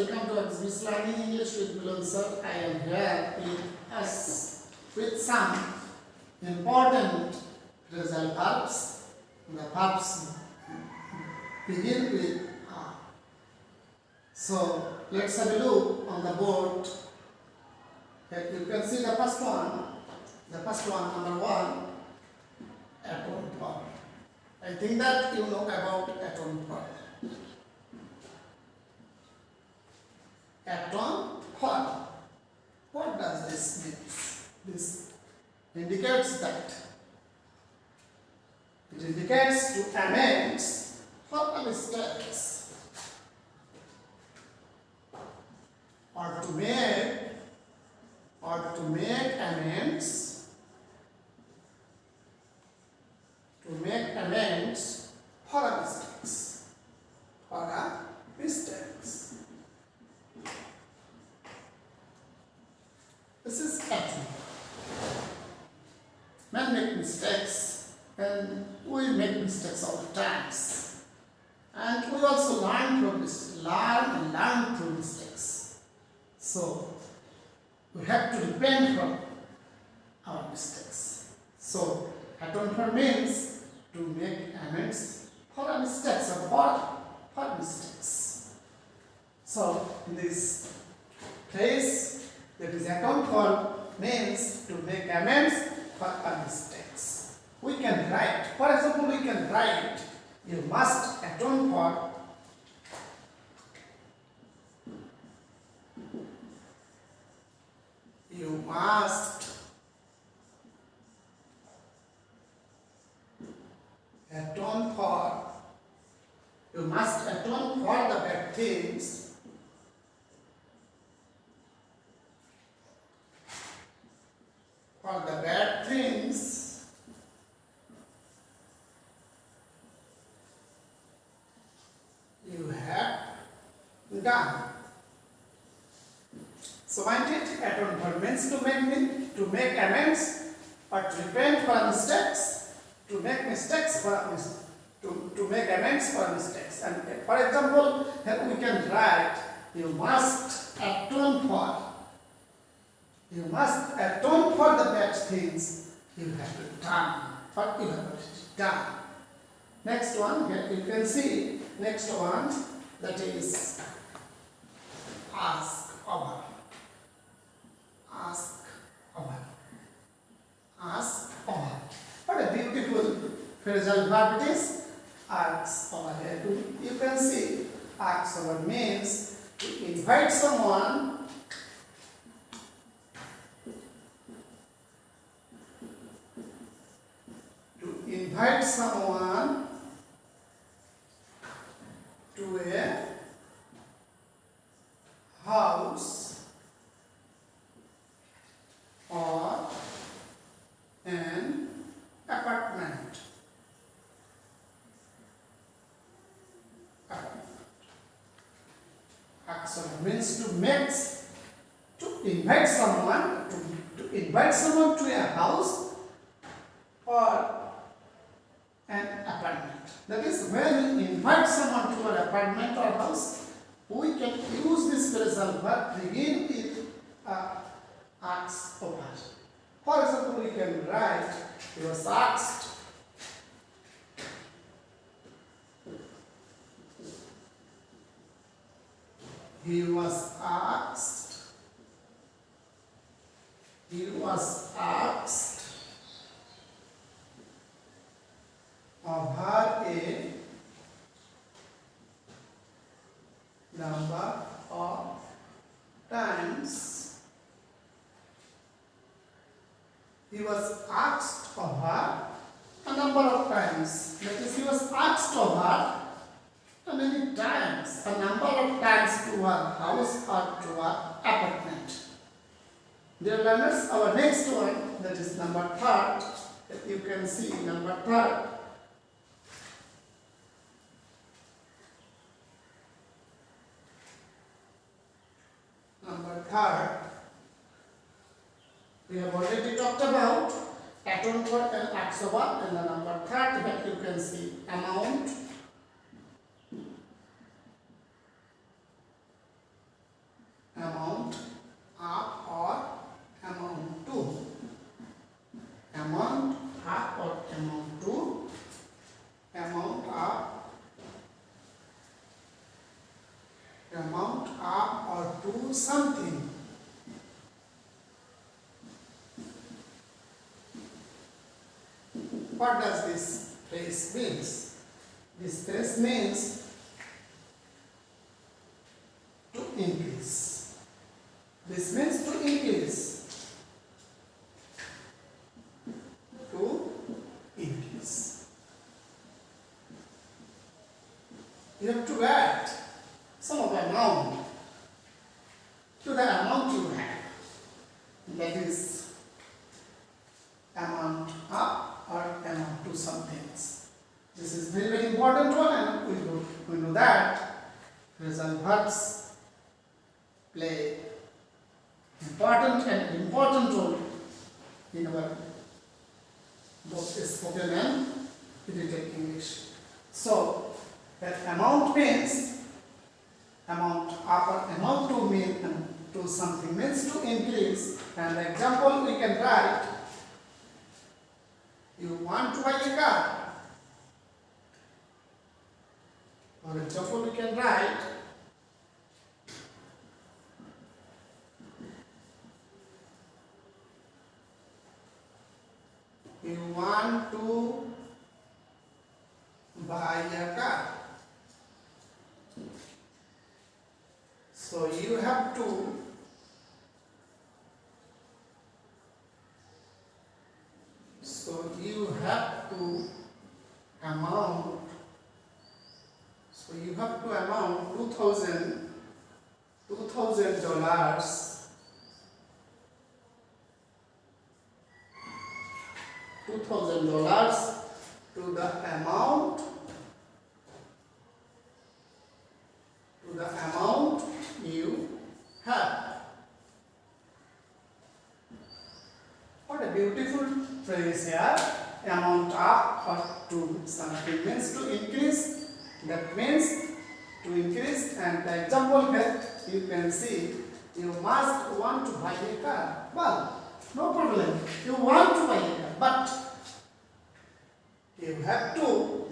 welcome to OXBRIDGE-Learning English with Milon Sir. I am here with some important phrasal verbs. The verbs begin with are. So let's have a look on the board. Here you can see the first one. The first one, number one, atom verb. I think that you know about atom verb. Atom verb. What does this mean? This indicates that it indicates to amend for a mistakes or to make amends for a mistakes. This is atom. Men make mistakes, and we make mistakes all the times. And we also learn through mistakes. So we have to repent from our mistakes. So atom verb means to make amends for our mistakes or for mistakes. So in this phrase, that is atom verb means to make amends for our mistakes. We can write, for example, we can write, you must atone for the bad things you have done. So mind it, atone verb means to make amends or to repent for mistakes, to make mistakes to make amends for mistakes. And for example, here we can write, you must atone for the bad things you have done or you have done. Next one, here you can see, next one, that is ask over. What a beautiful phrasal verb it is. Ask over. Here you can see, ask over means to invite someone to a house or an apartment. Action means to invite someone to a house or an apartment. That is, when we invite someone to an apartment or house, we can use this phrasal verb begin with asked over. For example, we can write, he was asked over a number of times. He was asked over a number of times. That is, he was asked over many times, a number of times to a house or to an apartment. Dear learners, our next one, that is number third. You can see number third. Number third, we have already talked about atone verb and ask over, and the number third that you can see amount what does this phrase means? This phrase means to increase. This means to increase. To increase. You have to add some of the amount to the amount you have. That is amount up or amount to some things. This is very, very important one, and we know that phrasal verbs play important role in our both spoken and written English. So that amount means amount up or amount to mean to something means to increase. And the example we can write, you want to buy a car. For example, we can write, you want to buy a car. So you have to amount. So you have to amount $2,000 to the amount you have. What a beautiful phrase here. Amount up or to something means to increase. That means to increase. And the example here you can see, you must want to buy a car. Well, no problem. You want to buy a car, but you have to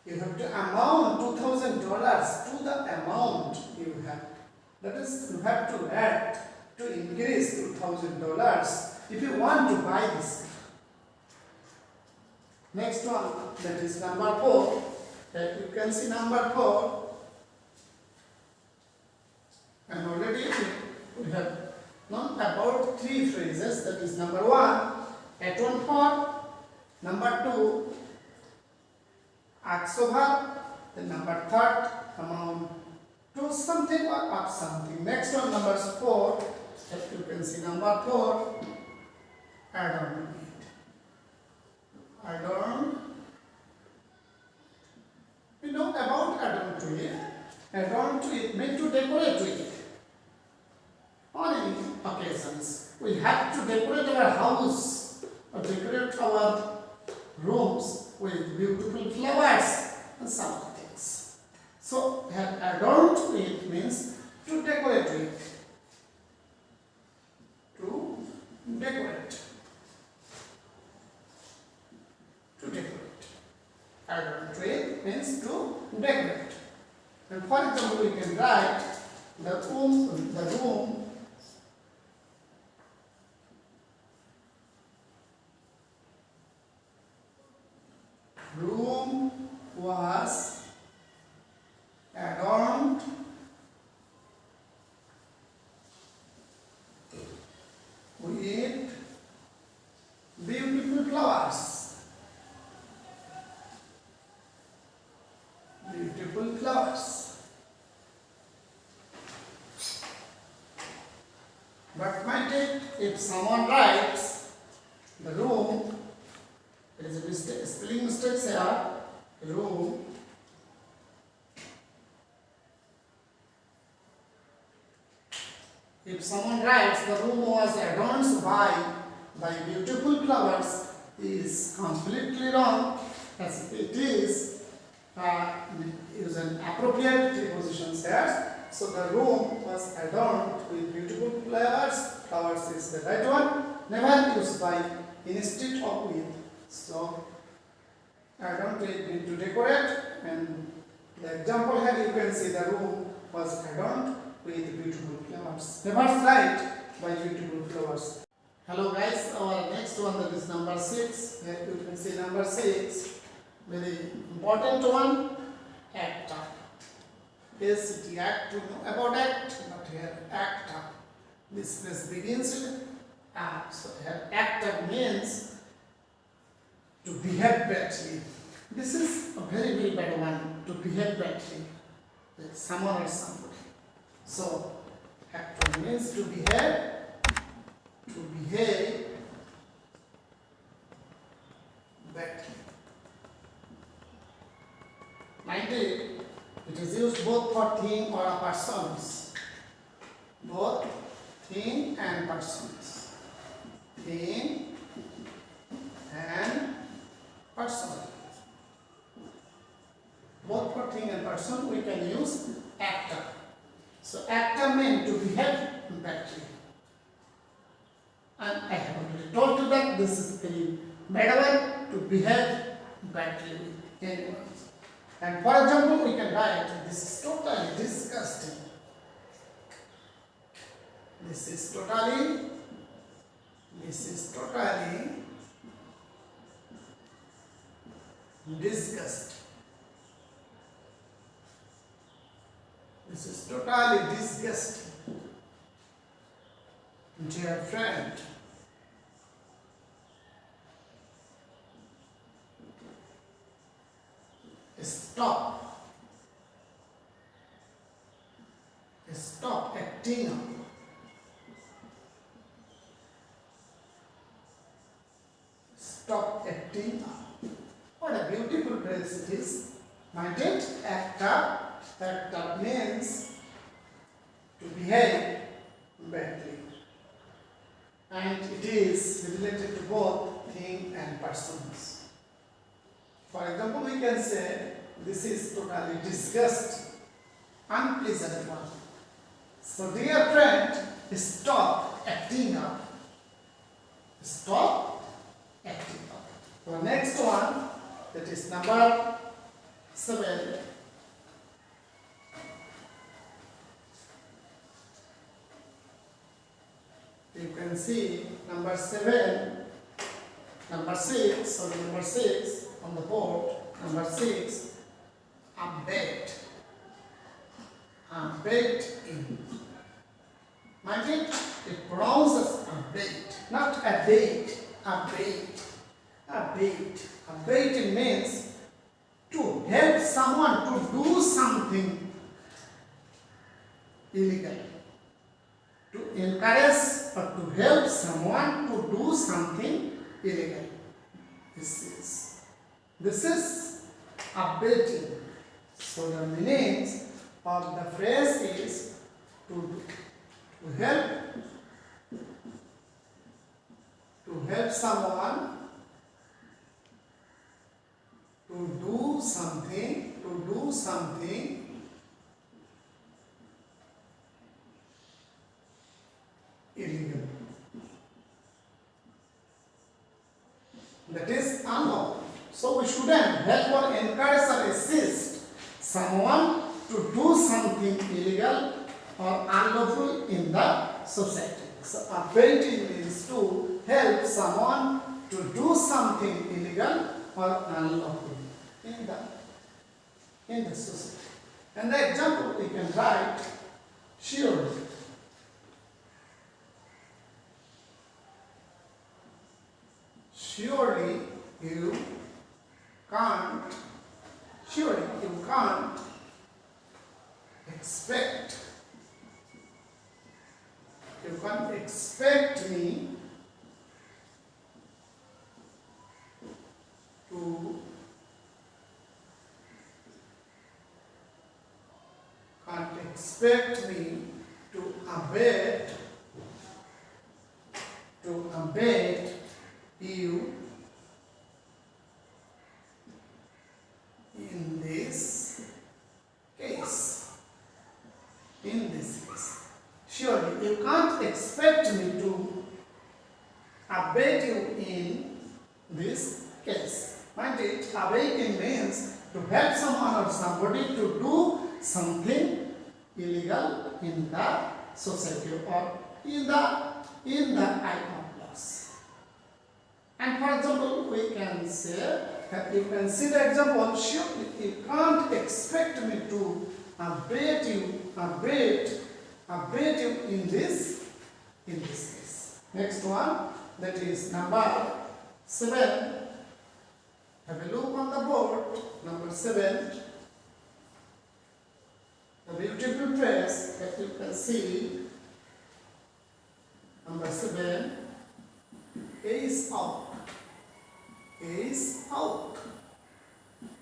amount $2,000 to the amount you have. That is, you have to add to increase $2,000 if you want to buy this car. Next one, that is number 4. That you can see number 4. And already we have known about 3 phrases. That is number 1, at one for. Number 2, OXBRIDGE. Then number 3, amount to something or of something. Next one, number 4. That you can see number 4, add on it. Add-on. We know about add-on to it. Add-on to it meant to decorate with it. On any occasions, we have to decorate our house or decorate our rooms with beautiful flowers and some other things. So, add-on to it means to decorate with. To decorate. Add-on to it means to decorate. And for example, we can write the room was adorned with beautiful flowers. Beautiful flowers. But might it, if someone writes the room, there is a mistake, spelling mistakes here. Room if someone writes the room was adorned by beautiful flowers, is completely wrong, as it is use an appropriate prepositions here. So the room was adorned with beautiful flowers. Flowers is the right one. Never used by instead of with. So adorned means to decorate, and the example here you can see the room was adorned with beautiful flowers. Never write by beautiful flowers. Hello guys, our next one. one, that is number 6. Here you can see number 6. Very important one. Actor. Yes, it act to know about act, but here actor. This phrase begins with a. So here actor means to behave badly. This is a very, very bad one, to behave badly with someone or somebody. So actor means to behave badly. Minded, it is used both for thing or persons. Both thing and persons. Thing and person. Both for thing and person we can use actor. So actor means to behave badly. And I have already told you that this is very bad one, to behave badly with anyone. And for example, we can write, this is totally disgusting. This is totally disgusting. This is totally disgusting. Dear friend, stop acting up. Stop acting up. What a beautiful phrase it is. Minded, act up. Act up means to behave badly. And it is related to both thing and persons. For example, we can say, this is totally disgusting, unpleasant one. So dear friend, stop acting up. Stop acting up. The next one, that is number 7. You can see number 7, number 6 on the board. Number 6, abet. Abet in. Mind it? It pronounces abet, not abate. Abate. Abate. Abate means to help someone to do something illegal. To encourage or to help someone to do something illegal. This is abating. So the meanings of the phrase is to help someone to do something illegal. That is unlawful. So we shouldn't help or encourage or assist someone to do something illegal or unlawful in the society. So abating means to help someone to do something illegal or unlawful in the society. And the example we can write, surely. Surely you can't expect me to abet you in this case. Surely you can't expect me to abet you in this case. Mind it, abating means to help someone or somebody to do something illegal in the society or in the eye of laws. And for example, we can say that you can see the example. Surely you can't expect me to update you in this case. Next one, that is number 7. Have a look on the board. Number 7. A beautiful phrase that you can see. Number 7 is out. Is out.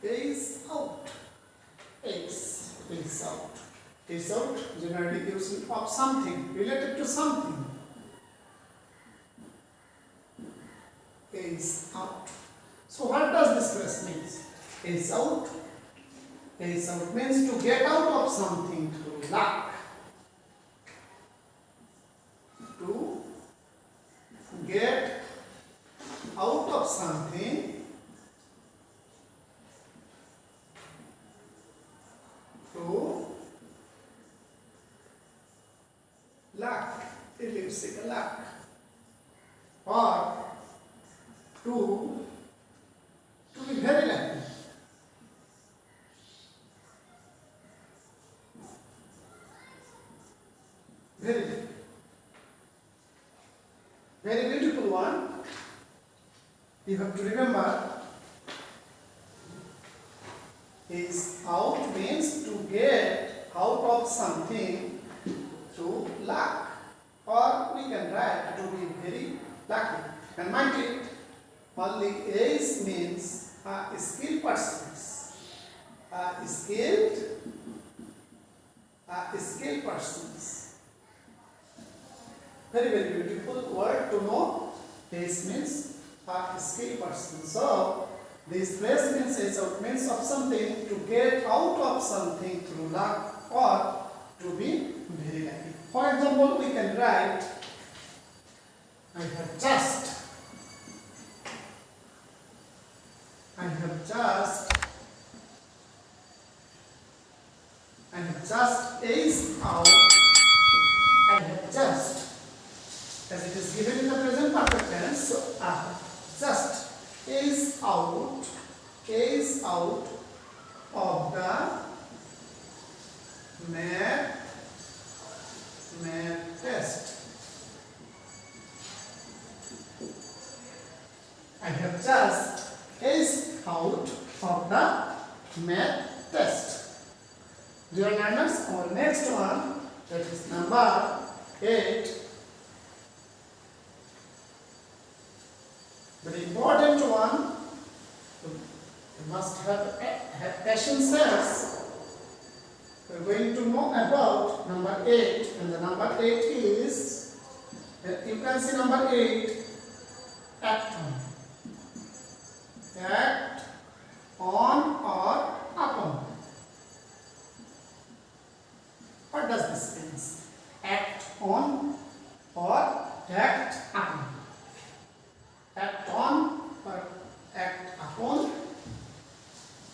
Is out. Is out. Is out generally used of something, related to something. Is out. So what does this phrase mean? Is out. Is out means to get out of something through luck. To get out of something through luck. It lives in luck. Or to be very lucky. Very beautiful one. You have to remember, is out means to get out of something through luck, or we can write to be very lucky. And mind it, only is means a skilled person. Skilled persons. Very beautiful word to know. Is means a skilled person. So this phrase means is out means of something, to get out of something through luck, or to be very lucky. For example, we can write, I have just is out. I have just, as it is given in the present perfect tense, so I have just is out of the math test. I have just is out of the math test. Dear learners, our next one, that is number 8. Very important one. You must have patience. We are going to know about number 8, and the number 8 is, you can see number 8, act on. Act on or upon. What does this mean? Act on or act upon. Act on or act upon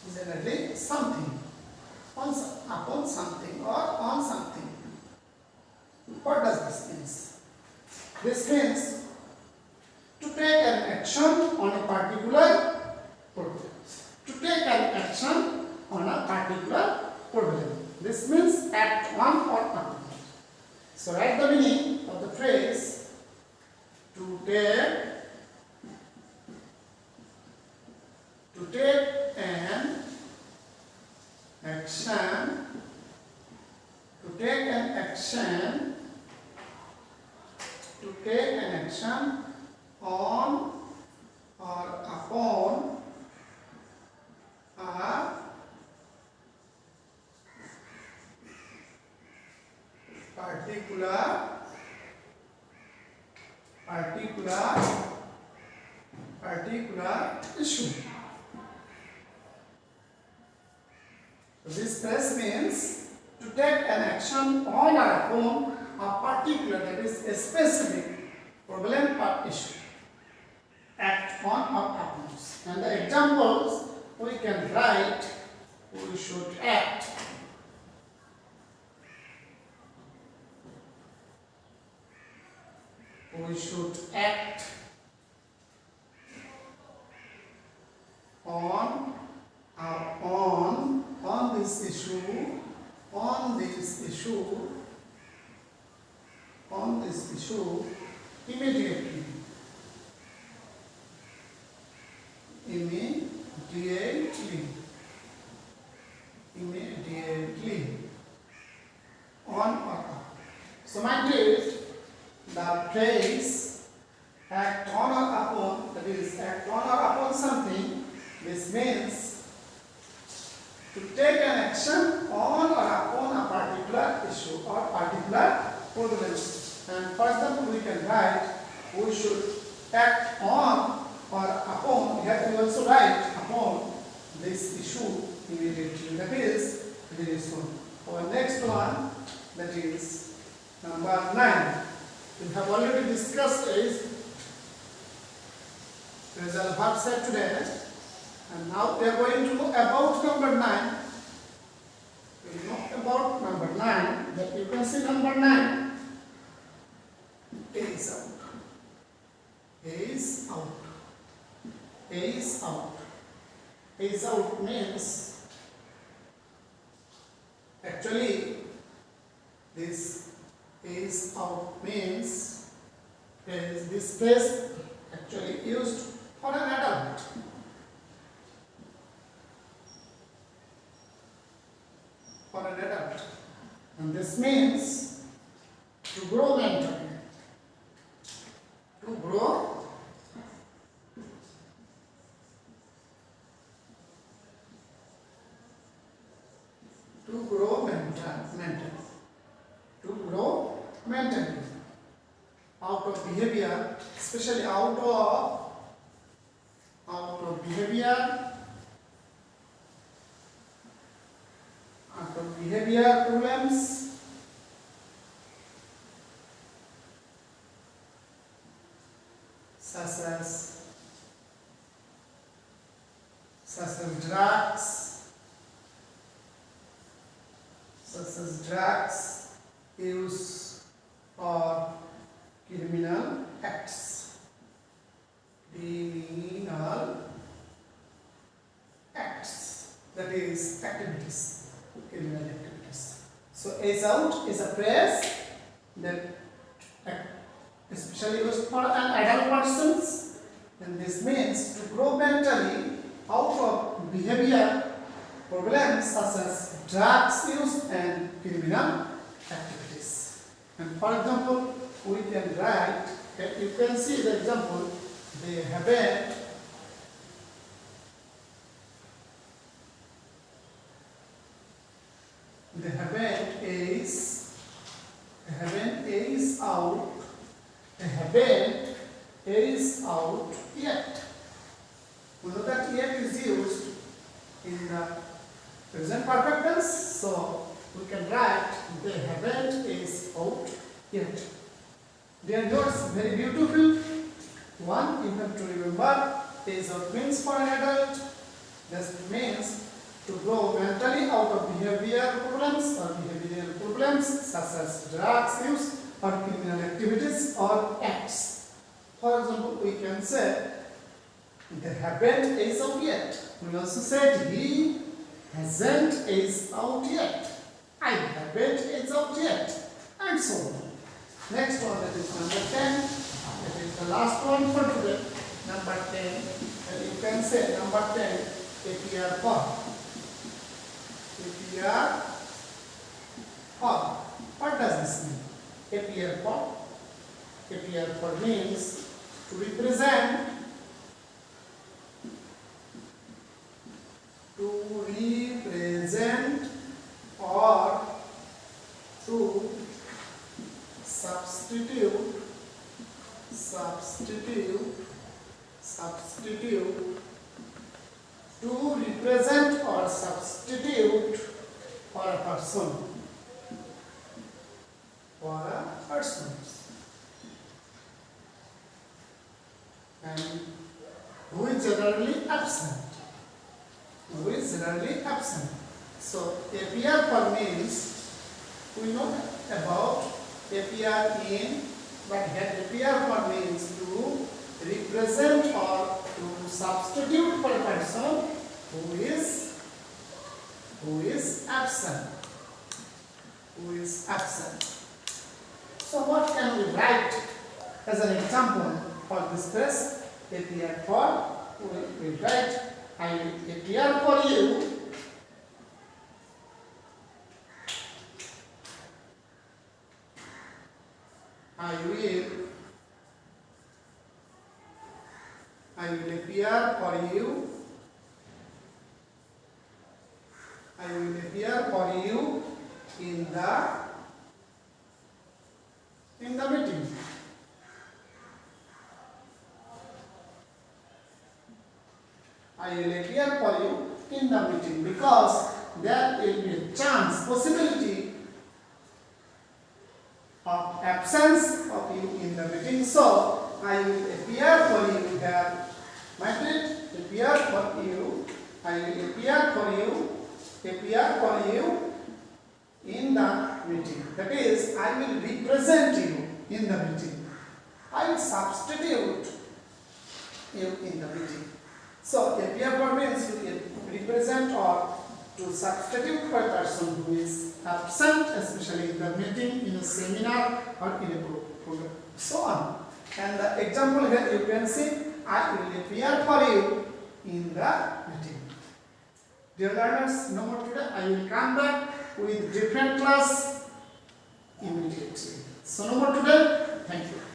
is generally something. Upon something or on something. What does this mean? This means to take an action on a particular problem. To take an action on a particular problem. This means act on or upon. So write the meaning of the phrase to take an action, to take an action on or upon a particular issue. So this phrase means to take an action on or upon a particular, that is a specific problem or issue. Act on or upon. And the examples we can write, we should act. We should act issue immediately. Immediately on or off. So mind it, the phrase act on or upon, that is act on or upon something, this means to take an action on or upon a particular issue or particular problem. And for example, we can write we should act on or upon, we have to also write upon this issue immediately. That is very soon. Our next one, that is number 9. We have already discussed is phrasal verbs set today, and now we are going to know about number 9. We know about number 9, that you can see number 9 is out. Is out. Is out. Is out means, actually this is out means is this phrase actually used for an adult. For an adult. And this means to grow mentally. To grow mentally, out of behavior, especially out of behavior problems, such as drugs use or criminal acts. That is activities, criminal activities. So is out is a phrase that especially used for an adult persons, and this means to grow mentally out of behavior problems such as drugs use and criminal activities. And for example, we can write, you can see the example, they haven't is out yet. We know that yet is used in the present perfect tense, so we can write they haven't is out yet. Their notes very beautiful. One, you have to remember, is out means for an adult. This means to grow mentally out of behavioral problems such as drugs use or criminal activities or acts. For example, we can say the haven't is out yet. We also said he hasn't is out yet. I haven't is out yet, and so on. Next one, that is number 10. That is the last one for today. Number 10. And you can say number 10, APR for. APR for. What does this mean? APR for. APR for means to represent or to substitute to represent or substitute for a person. And who is generally absent. So APR for means, we know about APR in, but here APR for means to represent or to substitute for a person who is absent. who is absent. So what can we write as an example for this phrase? Appear for, we will write, I will appear for you. I will appear for you. I will appear for you in the meeting. I will appear for you in the meeting because there will be a chance, possibility of absence of you in the meeting. So I will appear for you here. My friend, appear for you. I will appear for you in the meeting. That is, I will represent you in the meeting. I will substitute you in the meeting. So appear for means to represent or to substitute for a person who is absent, especially in the meeting, in a seminar or in a group program, so on. And the example here you can see, I will appear for you in the meeting. Dear learners, no more today. I will come back with different class immediately. So no more today. Thank you.